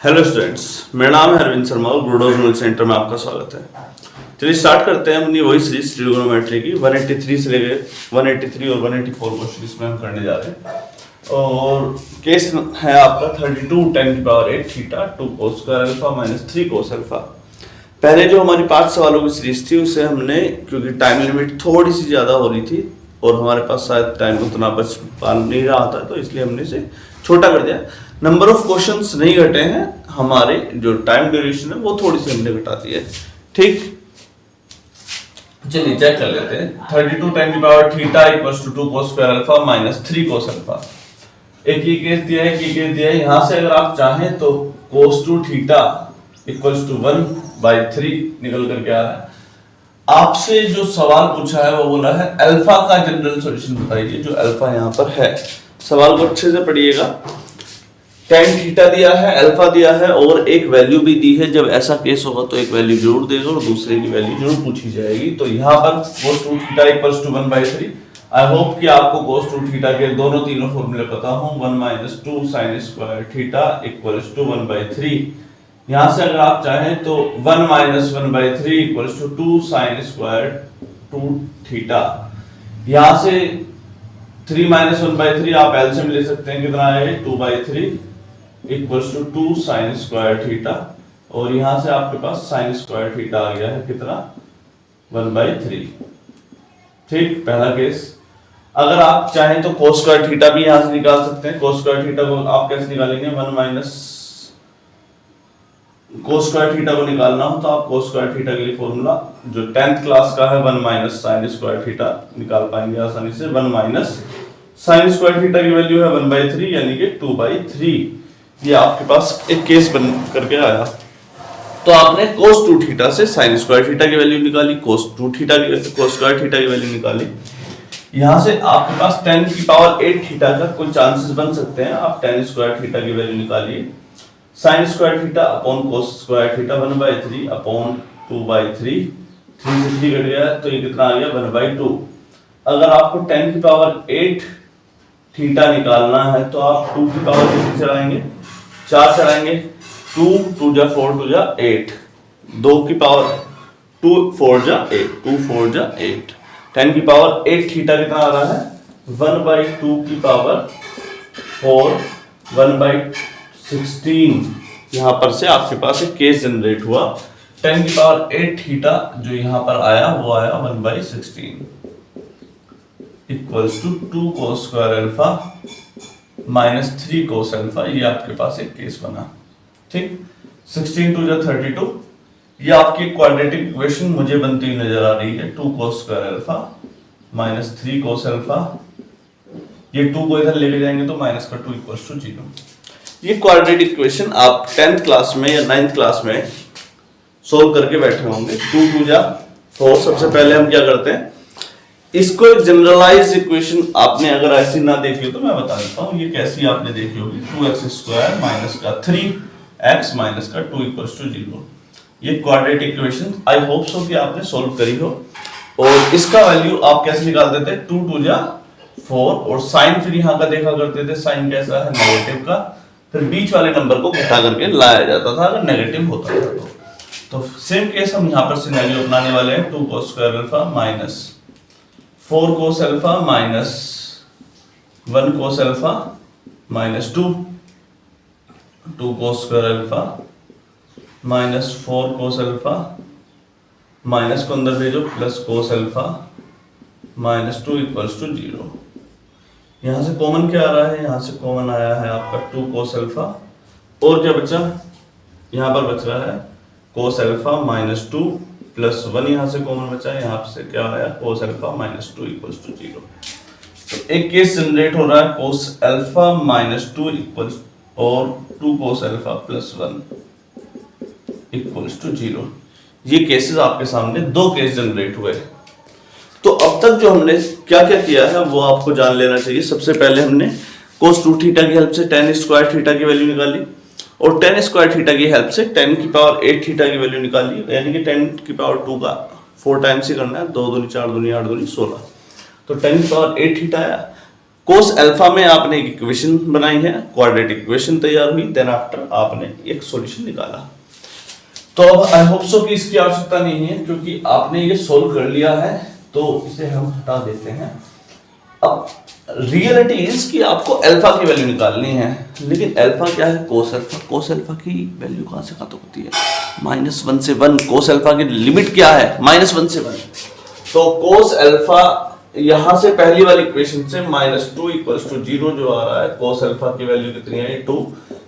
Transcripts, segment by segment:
Hello students, मेरा नाम है अरविंद शर्मा और ब्रूडोज नॉलेज सेंटर में आपका स्वागत है। चलिए स्टार्ट करते हैं अपनी वही सीरीज ट्रिगोनोमेट्री की 183 से लेके 183 और 184 क्वेश्चन इसमें हम करने जा रहे हैं। और केस है आपका 32 10 की power 8 theta 2 cos square alpha minus 3 cos alpha. पहले जो हमारी 5 सवालों की सीरीज थी उसे हमने, क्योंकि टाइम लिमिट थोड़ी सी ज़्यादा हो रही थी और हमारे पास शायद टाइम उतना बच पा नहीं रहा था, तो इसलिए हमने इसे छोटा कर दिया। नंबर ऑफ क्वेश्चंस नहीं घटे हैं, हमारे जो टाइम ड्यूरेशन है वो थोड़ी सी हमने घटा दी है। ठीक, चलिए चेक कर लेते हैं। 32 10 की power theta equals to 2 cos square alpha minus 3 cos alpha. एक ये केस दिया है, एक केस दिया है। यहां से अगर आप चाहें तो cos 2 थीटा इक्वल्स टू 1/3 निकल करके आ रहा है। आपसे जो सवाल पूछा है वो बोला है अल्फा का जनरल सॉल्यूशन बताइए, जो अल्फा यहाँ पर है। सवाल को अच्छे से पढ़िएगा। tan थीटा दिया है, अल्फा दिया है और एक वैल्यू भी दी है। जब ऐसा केस होगा तो एक वैल्यू जरूर देगा और दूसरे की वैल्यू जरूर पूछी जाएगी। तो यहाँ पर cos 2 theta equals to 1/3। I hope कि आपको cos 2 थीटा के तीनों फॉर्मूले पता हो। 1 - 2 sin square theta equals to 1/3। यहाँ से अगर आप चाहें तो 1 - 1/3 equals to 2 sin square 2 theta. यहाँ से 3 - 1/3 आप एलसीएम ले सकते हैं, कितना है 2/3 equals to 2 sin square theta. और यहां से आपके पास sin स्क्वायर थीटा आ गया है कितना 1/3। ठीक, पहला केस। अगर आप चाहें तो cos स्क्वायर थीटा भी यहां से निकाल सकते हैं। cos स्क्वायर थीटा को आप कैसे निकालेंगे? 1 - cos स्क्वायर थीटा को निकालना हो तो आप cos स्क्वायर थीटा के लिए फॉर्मूला जो 10th क्लास का है 1 - sin स्क्वायर थीटा निकाल पाएंगे आसानी से। 1 - sin स्क्वायर थीटा की वैल्यू है 1/3 यानी कि 2/3। ये आपके पास एक केस बन करके आया। तो आपने cos 2 थीटा से sin स्क्वायर थीटा की वैल्यू निकाली, cos 2 थीटा की cos स्क्वायर थीटा की वैल्यू निकाली। यहां से आपके पास 10 की पावर 8 थीटा का कुछ चांसेस बन सकते हैं। आप 10 स्क्वायर थीटा की वैल्यू निकालिए। sin square theta upon cos square theta 1/3 upon 2/3। 3 से 3 कट गया तो ये कितना आ गया 1/2। अगर आपको 10 की पावर 8 थीटा निकालना है तो आप 2 की पावर कितनी चढ़ाएंगे? 4 चढ़ाएंगे। 2 2 जा 4 2 जा 8। 2 की पावर 2 4 जा 8 2 4 जा 8। 10 की पावर 8 थीटा कितना आ रहा है? 1/2 की पावर 4 1/16। यहां पर से आपके पास एक केस जनरेट हुआ। 10 की पावर 8 थीटा जो यहां पर आया वो आया 1/16 equals to 2 cos square alpha minus 3 cos alpha. ये आपके पास एक केस बना। ठीक, 16 2 जा 32। ये आपकी क्वाड्रेटिक इक्वेशन मुझे बनती हुई नजर आ रही है। 2 cos square alpha minus 3 cos alpha. ये 2 को इधर लेके जाएंगे तो माइनस का 2 इक्वल्स टू 0। ये क्वाड्रेटिक इक्वेशन आप 10th क्लास में या 9th क्लास में सोल्व करके बैठे होंगे। 2 2 जा 4। सबसे पहले हम क्या करते हैं, इसको एक जनरलाइज इक्वेशन आपने अगर ऐसी ना देखी हो तो मैं बता देता हूँ ये कैसी आपने देखी होगी। 2x² माइनस का 3x माइनस का 2 इक्वल्स टू 0। ये quadratic equation I hope so कि आपने सोल्व करी हो। और इसका वैल्यू आप कैसे निकाल देते हैं? 2 2 जा 4 और साइन फिर यहाँ का देखा करते थे। साइन कैसा है? नेगेटिव का। फिर बीच वाले नंबर को घटा करके लाया जाता था अगर नेगेटिव होता था तो सेम केस हम यहाँ पर सिनेरियो अपनाने वाले हैं। 2 cos square alpha minus 4 cos alpha minus 1 cos alpha minus 2 cos square alpha minus 4 cos alpha minus को अंदर भेजो plus cos alpha minus 2 equals to 0। यहां से कॉमन क्या आ रहा है? यहां से कॉमन आया है आपका 2 cos अल्फा। और क्या बचा? यहां पर बच रहा है cos अल्फा माइनस 2 प्लस 1 यहां से कॉमन बचा है। यहां से क्या आया? cos alpha minus 2 equals to 0। तो एक केस जनरेट हो रहा है cos अल्फा माइनस 2 इक्वल्स और 2 cos alpha plus 1 equals to 0। ये केसेस आपके सामने 2 केस जनरेट हुए। तो अब तक जो हमने क्या क्या किया है वो आपको जान लेना चाहिए। सबसे पहले हमने cos 2 थीटा की हेल्प से tan स्क्वायर थीटा की वैल्यू निकाली और tan स्क्वायर थीटा की हेल्प से 10 की पावर 8 थीटा की वैल्यू निकाली। यानी कि 10 की पावर 2 का 4 टाइम्स ही करना है। 2 दूनी 4 दूनी 8 दूनी 16। तो 10 की पावर 8 थीटा आया। कोस अल्फा में आपने एक इक्वेशन बनाई है, क्वाड्रेटिक इक्वेशन तैयार हुई, देन आफ्टर आपने एक सॉल्यूशन निकाला। तो अब आई होप सो कि इसकी आवश्यकता नहीं है क्योंकि आपने ये सोल्व कर लिया है, तो इसे हम हटा देते हैं। अब रियलिटी इज कि आपको अल्फा की वैल्यू निकालनी है, लेकिन अल्फा क्या है? Cos alpha. कोस अल्फा की वैल्यू कहां से खत्म होती है? -1 से 1। कोस अल्फा की लिमिट क्या है? -1 से 1। तो कोस अल्फा यहां से पहली वाली इक्वेशन से -2 = 0 जो आ रहा है, कोस अल्फा की वैल्यू कितनी है? 2।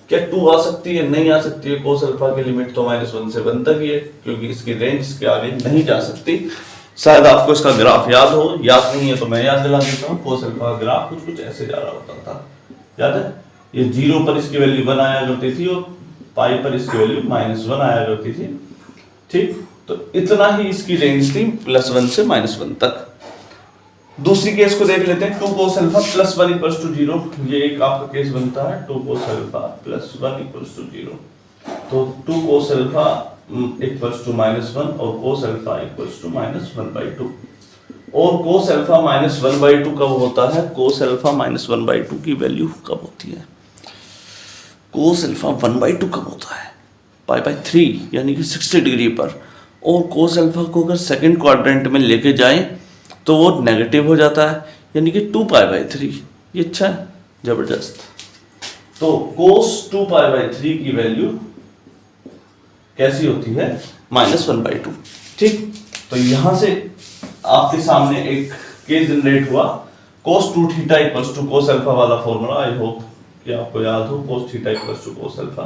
क्या 2 आ सकती है? नहीं आ सकती है। कोस अल्फा की लिमिट तो -1 से 1 तक ही है, क्योंकि इसकी रेंज इसके आगे नहीं जा सकती। शायद आपको इसका ग्राफ याद हो, याद नहीं है तो मैं याद दिला देता हूँ। कोस अल्फा का ग्राफ कुछ ऐसे जा रहा होता था, याद है? ये 0 पर इसकी वैल्यू 1 आया करती थी और पाई पर इसकी वैल्यू -1 आया करती थी। ठीक, तो इतना ही इसकी रेंज थी, +1 से -1 तक। दूसरी केस को देख लेते हैं। 2 cos अल्फा + 1 = 0। ये एक आपका केस बनता है, 2 cos अल्फा + 1 = 0। तो 2 cos अल्फा = -1 और cos अल्फा = -1/2। और cos अल्फा -1/2 कब होता है? cos अल्फा -1/2 की वैल्यू कब होती है? cos अल्फा 1/2 कब होता है? π/3 यानी कि 60 डिग्री पर। और cos अल्फा को अगर सेकंड क्वाड्रेंट में लेके जाएं तो वो नेगेटिव हो जाता है, यानी कि 2π/3। ये अच्छा है, जबरदस्त। तो cos 2π/3 की वैल्यू कैसी होती है? -1/2। ठीक, तो यहां से आपके सामने एक केस जनरेट हुआ। cos 2θ = cos अल्फा वाला फॉर्मूला, आई होप कि आपको याद हो। cos θ = cos अल्फा,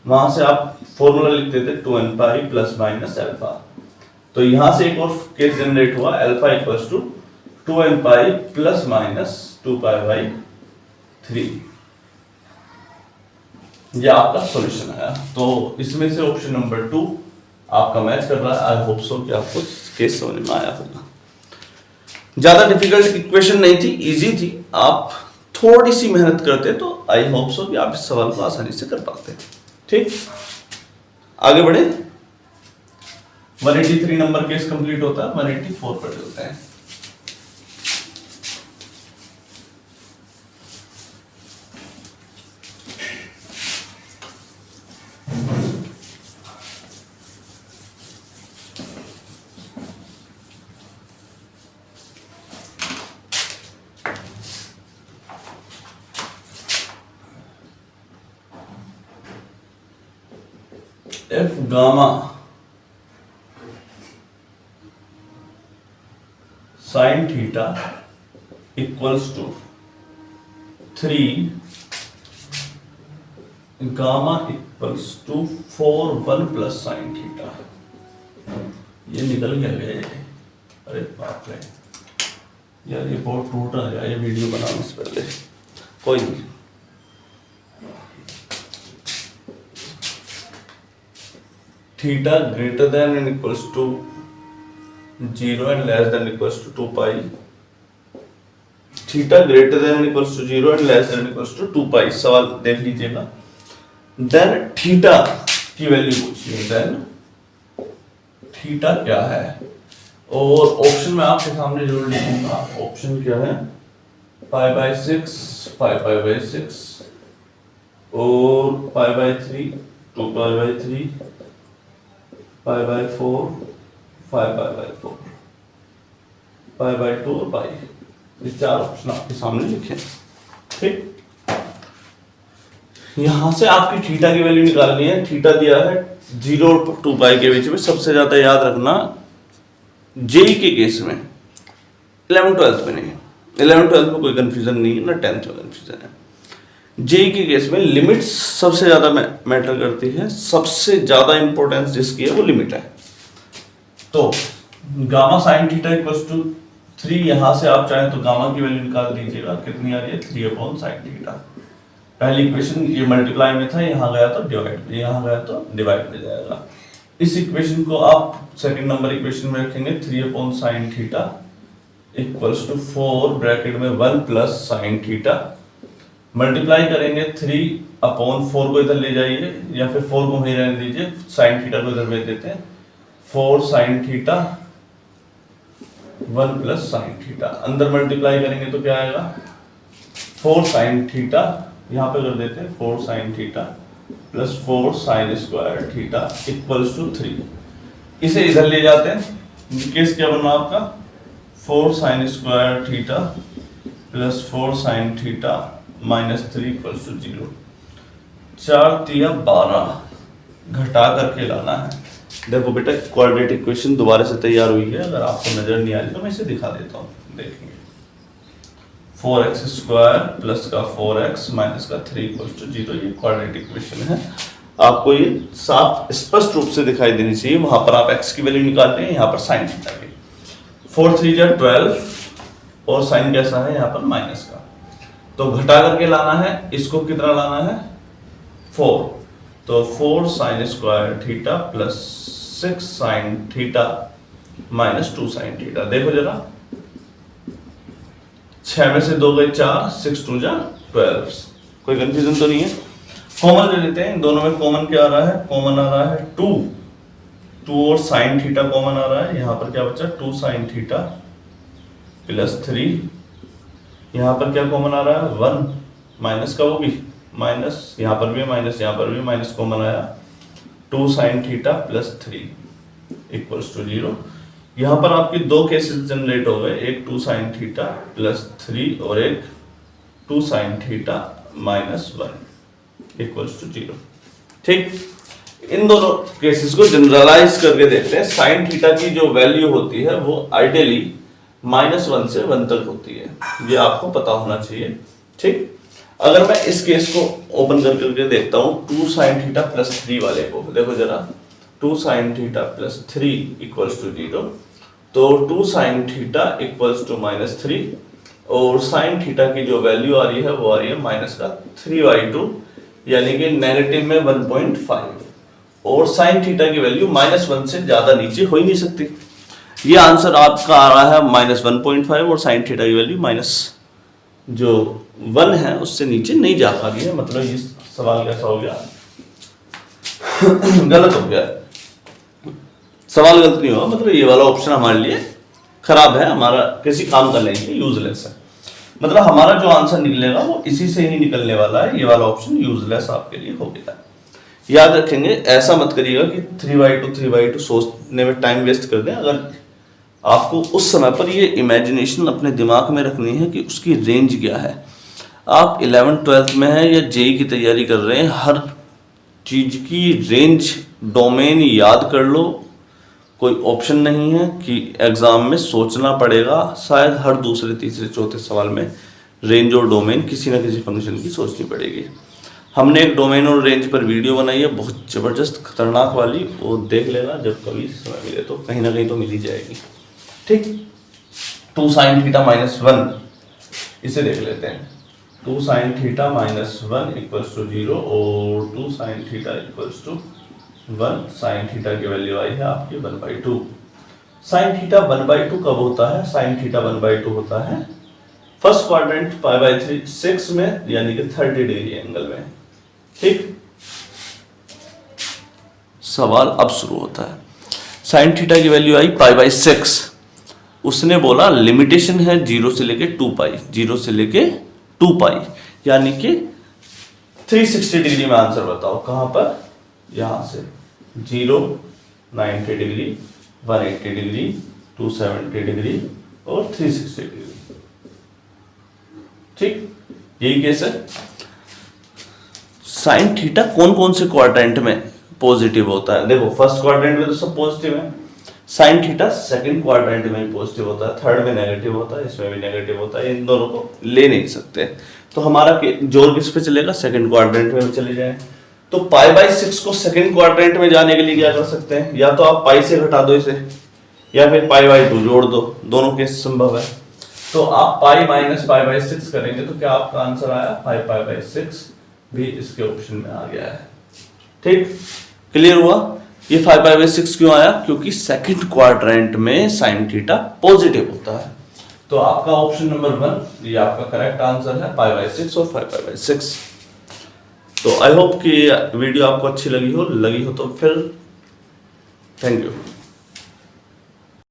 वहां से आप फॉर्मूला लिखते थे 2nπ ± अल्फा। तो यहां से एक और केस जनरेट हुआ, अल्फा = 2nπ ± 2π/3। ये आपका सॉल्यूशन आया। तो इसमें से ऑप्शन नंबर 2 आपका मैच कर रहा है। आई होप सो कि आपको केस समझ में आया होगा। ज्यादा डिफिकल्ट इक्वेशन नहीं थी, इजी थी। आप थोड़ी सी मेहनत करते तो आई होप सो कि आप इस सवाल को आसानी से कर पाते। ठीक, आगे बढ़े। 183 नंबर केस कंप्लीट होता है, 184 पर चलते हैं। F gamma sin theta = 3 gamma = 4 1 + sin theta। ये निकल गया। अरे बाप रे यार, ये बहुत टूट रहा है। ये वीडियो बनाने से पहले कोई नहीं। Theta greater than and equals to 0 and less than equals to 2π। Theta greater than and equals to 0 and less than equals to 2π। सवाल देख लीजिएगा। देन थीटा की वैल्यू पूछिए। देन थीटा क्या है? और ऑप्शन में आपके सामने जरूर लिखूंगा। ऑप्शन क्या है? π/6 5π/6 और π/3 2π/3 π/4 5π/4 π/2 और पाई। ये 4 ऑप्शन आपके सामने लिखे। ठीक, यहां से आपकी थीटा की वैल्यू निकालनी है। थीटा दिया है 0 और 2π के बीच में। सबसे ज्यादा याद रखना जेई के केस में, 11 12 में नहीं। 11 12 में कोई कंफ्यूजन नहीं है, ना 10th में कंफ्यूजन है। जेई के केस में लिमिट्स सबसे ज्यादा मैटर करती है। सबसे ज्यादा इंपॉर्टेंस जिसकी है वो लिमिट है। तो गामा sin थीटा = 3, यहां से आप चाहें तो गामा की वैल्यू निकाल दीजिएगा। कितनी आ रही है? 3/sin theta. पहली इक्वेशन ये मल्टीप्लाई में था, यहां गया तो डिवाइड में, यहां गया तो डिवाइड में जाएगा। इस इक्वेशन को आप सेकंड नंबर इक्वेशन में रखेंगे। 3/sin थीटा = 4 ब्रैकेट में 1 + sin थीटा। मल्टीप्लाई करेंगे 3/4 को इधर ले जाइए, या फिर 4 को वहीं रहने दीजिए, sin थीटा को इधर भेज देते हैं। 4 sin थीटा 1 + sin थीटा। अंदर मल्टीप्लाई करेंगे तो क्या आएगा? 4 साइन थीटा, यहाँ पे कर देते हैं 4 sine theta plus 4 sine square theta equals to 3। इसे इधर ले जाते हैं, केस क्या बना आपका 4 sine square theta plus 4 sine theta minus 3 equals to 0। 4 तिया 12 घटा करके लाना है। देखो बेटा क्वाड्रेटिक इक्वेशन दोबारा से तैयार हुई है, अगर आपको नजर नहीं आ रही तो मैं इसे दिखा देता हूँ। देखेंगे 4x स्क्वायर प्लस का 4x माइनस का 3 इक्वल्स टू 0, ये क्वाड्रेटिक इक्वेशन है। आपको ये साफ स्पष्ट रूप से दिखाई देनी चाहिए। वहां पर आप x की वैल्यू निकाल रहे हैं, यहाँ पर साइन थीटा की। 4 3 जा 12 और साइन कैसा है यहाँ पर माइनस का, तो घटा करके लाना है। इसको कितना लाना है 4, तो 4 sine square theta plus 6 sign theta minus 2 sine theta. देखो जरा 6 में से 2 गए 4, 6 2 जा 12। कोई कंफ्यूजन तो नहीं है। कॉमन ले लेते हैं, दोनों में कॉमन क्या आ रहा है, कॉमन आ रहा है 2 और साइन थीटा कॉमन आ रहा है। यहाँ पर क्या बचा 2 साइन थीटा प्लस 3, यहाँ पर क्या कॉमन आ रहा है 1 माइनस का, वो भी माइनस, यहाँ पर भी माइनस, यहाँ पर भी माइनस कॉमन आया। 2 sine theta plus 3 equals to 0। यहाँ पर आपके दो केसेस जनरेट हो गए, एक 2 साइन थीटा प्लस 3 और एक 2 sine theta minus 1 equals to 0। ठीक, इन दोनों केसेस को जनरलाइज करके देखते हैं। साइन थीटा की जो वैल्यू होती है वो आइडियली -1 से 1 तक होती है, ये आपको पता होना चाहिए। ठीक, अगर मैं इस केस को ओपन करके देखता हूं 2 साइन थीटा प्लस 3 वाले को, देखो जरा 2 sine theta plus 3 equals to 0, तो 2 साइन थीटा इक्वल्स टू -3 और साइन थीटा की जो वैल्यू आ रही है वो आ रही है माइनस का 3/2, यानी कि नेगेटिव में 1.5, और साइन थीटा की वैल्यू -1 से ज्यादा नीचे हो ही नहीं सकती। ये आंसर आपका आ रहा है -1.5 और साइन थीटा की वैल्यू जो 1 है उससे नीचे नहीं जा पा रही है। मतलब ये सवाल कैसा हो गया गलत हो गया। सवाल गलत नहीं हुआ, मतलब ये वाला ऑप्शन हमारे लिए खराब है, हमारा किसी काम का नहीं है, यूजलेस है। मतलब हमारा जो आंसर निकलेगा वो इसी से ही निकलने वाला है, ये वाला ऑप्शन यूजलेस आपके लिए हो गया। याद रखेंगे, ऐसा मत करिएगा कि 3/2 सोचने में टाइम वेस्ट कर दें। अगर आपको उस समय पर ये इमेजिनेशन अपने दिमाग में रखनी है कि उसकी रेंज क्या है। आप 11th-12th में हैं या जेई की तैयारी कर रहे हैं, हर चीज़ की रेंज डोमेन याद कर लो। कोई ऑप्शन नहीं है कि एग्ज़ाम में सोचना पड़ेगा। शायद हर दूसरे तीसरे चौथे सवाल में रेंज और डोमेन किसी न किसी फंक्शन की सोचनी पड़ेगी। हमने एक डोमेन और रेंज पर वीडियो बनाई है, बहुत ज़बरदस्त खतरनाक वाली, वो देख लेना जब कभी समय मिले तो, कहीं ना कहीं तो मिल ही जाएगी। ठीक, 2 साइन थीटा -1, इसे देख लेते हैं। 2 साइन थीटा -1 इक्वल्स टू 0 और 2 sine theta equals to 1। Sine theta की वैल्यू आई है आपकी 1/2। साइन थीटा 1/2 कब होता है? साइन थीटा 1/2 होता है फर्स्ट क्वाड्रेंट π/3 में, यानी कि 30 डिग्री एंगल में। ठीक, सवाल अब शुरू होता है। साइन थीटा की वैल्यू आई π/6। उसने बोला लिमिटेशन है 0 से लेके 2π, 0 से लेके 2π, यानी कि 360 डिग्री में आंसर बताओ। कहां पर? यहां से 0, 90 डिग्री, 180 डिग्री, 270 डिग्री और 360 डिग्री। ठीक, यही केस है। साइन थीटा कौन कौन से क्वाड्रेंट में पॉजिटिव होता है? देखो फर्स्ट क्वाड्रेंट में तो सब पॉजिटिव है। साइन थीटा सेकंड क्वाड्रेंट में भी पॉजिटिव होता है, थर्ड में नेगेटिव होता है, इसमें भी नेगेटिव होता है। इन दोनों को ले नहीं सकते, तो हमारा जोर किस पे चलेगा? सेकंड क्वाड्रेंट में भी चले जाए। तो π/6 को सेकंड क्वाड्रेंट में जाने के लिए क्या कर सकते हैं? या तो आप पाई से घटा दो इसे, या फिर π/2 जोड़ दो, दोनों केस संभव है। तो आप पाई - π/6 करेंगे तो क्या आपका आंसर आया? 5π/6 भी इसके ऑप्शन में आ गया है। ठीक, क्लियर हुआ? ये 5π/6 क्यों आया? क्योंकि सेकंड क्वाड्रेंट में साइन थीटा पॉजिटिव होता है। तो आपका ऑप्शन नंबर 1 ये आपका करेक्ट आंसर है, π/6 और 5π/6। तो आई होप कि वीडियो आपको अच्छी लगी हो तो फिर थैंक यू।